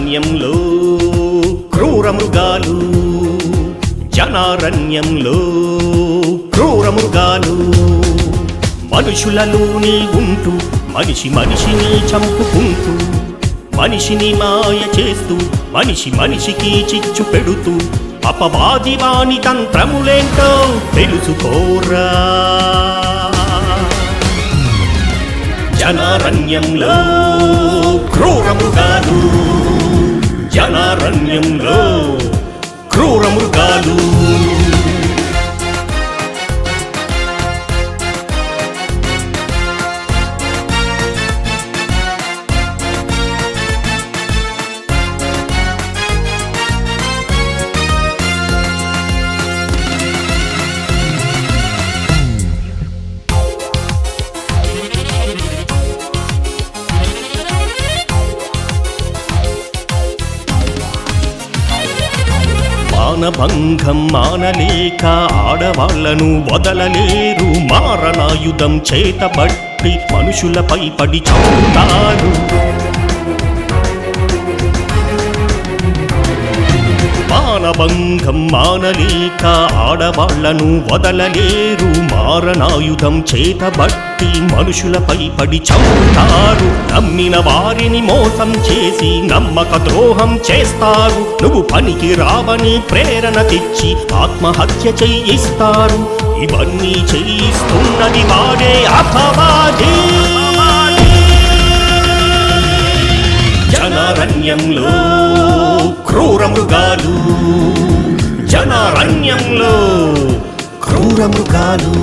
జనారణ్యంలో క్రూర మృగాలు, జనారణ్యంలో క్రూర మృగాలు. మనుషులలోని ఉంటూ మనిషి మనిషిని చంపుకుంటూ, మనిషిని మాయ చేస్తూ, మనిషి మనిషికి చిచ్చు పెడుతూ, అపవాది వాని తంత్రములేంటో తెలుసుకోరా. జనారణ్యంలో క్రూర మృగాలు, జనారణ్యంలో క్రూర మృగాలు. మానభంగం మానలేక ఆడవాళ్లను వదలలేరు, మారణాయుధం చేతబట్టి మనుషులపై పడి చంపుతారు. మానభంగం మానలేక ఆడవాళ్లను వదలలేరు, మారణాయుధం చేతబట్టి మనుషులపై పడి చంపుతారు. నమ్మిన వారిని మోసం చేసి నమ్మక ద్రోహం చేస్తారు. నువ్వు పనికి రావని ప్రేరణ తెచ్చి ఆత్మహత్య చేయిస్తారు. ఇవన్నీ చేయిస్తున్నది వాడే అపవాది. జనారణ్యంలో క్రూర మృగాలు, జనారణ్యంలో క్రూర మృగాలు.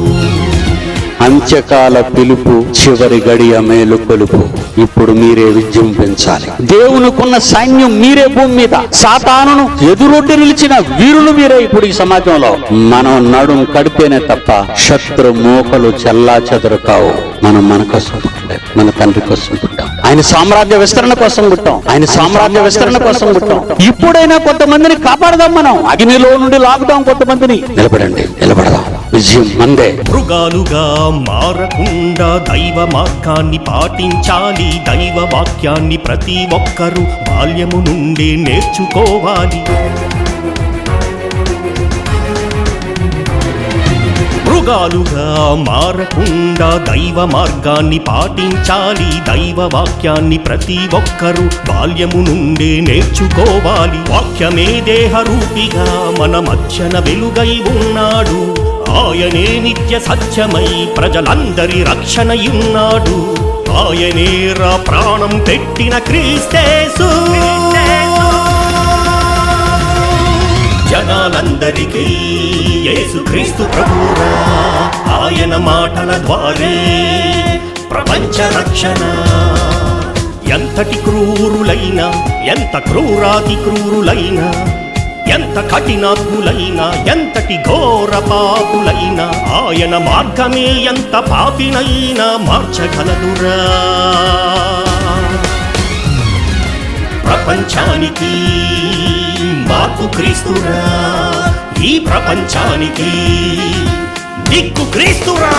అంత్యకాల పిలుపు, చివరి గడియ మేలు కొలుపు. ఇప్పుడు మీరే విజృంభించాలి. దేవునికున్న సైన్యం మీరే. భూమి మీద సాతానును ఎదురొడ్డి నిలిచిన వీరులు మీరే. ఇప్పుడు ఈ సమాజంలో మనం నడుం కడితేనే తప్ప శత్రు మోకలు చెల్లా చెదరు కావు. మనం మన కోసం పుట్టాం, మన తండ్రి కోసం పుట్టాం, ఆయన సామ్రాజ్య విస్తరణ కోసం పుట్టాం, ఆయన సామ్రాజ్య విస్తరణ కోసం పుట్టాం. ఇప్పుడైనా కొంతమందిని కాపాడదాం, మనం అగ్నిలో నుండి లాగుదాం కొంతమందిని. నిలబడండి, నిలబడదాం, విజయం మందే. మృగాలుగా మారకుండా దైవ మార్గాన్ని పాటించాలి. దైవ వాక్యాన్ని ప్రతి ఒక్కరూ బాల్యము నుండి నేర్చుకోవాలి. మృగాలుగా మారకుండా దైవ మార్గాన్ని పాటించాలి. దైవ వాక్యాన్ని ప్రతి ఒక్కరూ బాల్యము నుండి నేర్చుకోవాలి. వాక్యమే దేహరూపిగా మన మధ్యన వెలుగై ఉన్నాడు. ఆయనే నిత్య సత్యమై ప్రజలందరి రక్షణయున్నాడు. ఆయనే రా ప్రాణం పెట్టిన క్రీస్తేసు. జనాలందరికీ యేసుక్రీస్తు ప్రభురా. ఆయన మాటల ద్వారే ప్రపంచ రక్షణ. ఎంతటి క్రూరులైనా, ఎంత క్రూరాతి క్రూరులైనా, ఎంత కఠినాత్ములైనా, ఎంతటి ఘోర పాపులైనా, ఆయన మార్గమే ఎంత పాపినైనా మార్చగలదురా. ప్రపంచానికి మార్పు క్రీస్తురా. ఈ ప్రపంచానికి దిక్కు క్రీస్తురా.